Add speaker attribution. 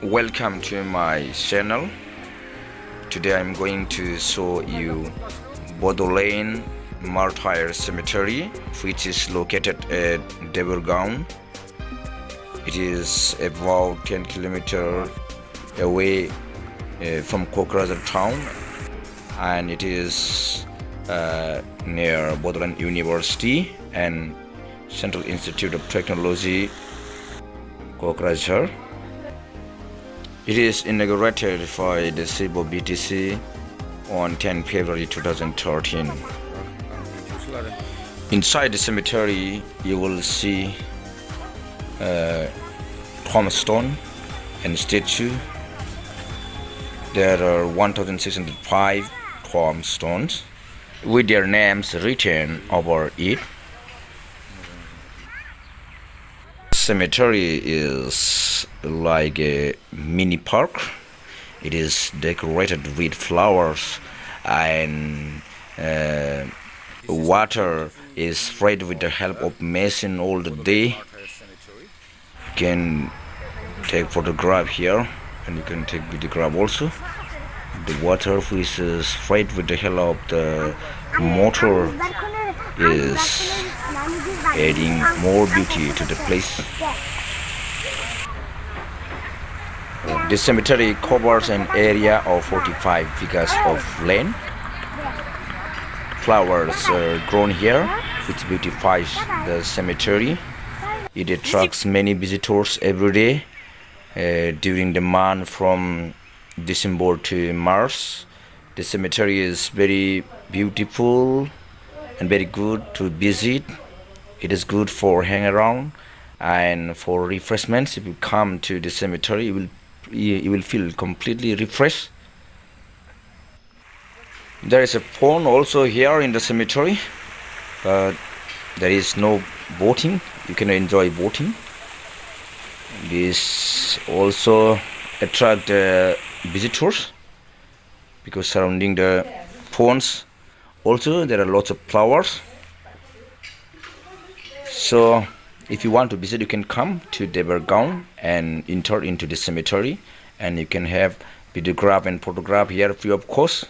Speaker 1: Welcome to my channel. Today I'm going to show you Bodoland Martyrs Cemetary, which is located at Debargaon. It is about 10 kilometers away from Kokrajhar town, and it is near Bodoland University and Central Institute of Technology, Kokrajhar. It is inaugurated by the Cebu BTC on 10 February 2013. Inside the cemetery, you will see tombstone and statue. There are 1,605 tombstones with their names written over it. Cemetery is like a mini park. It is decorated with flowers, and water is sprayed with the help of machine all the day. You can take photograph here, and you can take videograph also. The water which is sprayed with the help of the motor is adding more beauty to the place. The cemetery covers an area of 45 acres of land. Flowers are grown here, which beautifies the cemetery. It attracts many visitors every day during the month from December to March. The cemetery is very beautiful and very good to visit. It is good for hang around and for refreshments. If you come to the cemetery, you will feel completely refreshed. There is a pond also here in the cemetery, but there is no boating. You can enjoy boating. This also attract visitors because surrounding the ponds also there are lots of flowers. So if you want to visit, you can come to Debargaon and enter into the cemetery, and you can have videograph and photograph here free of cost.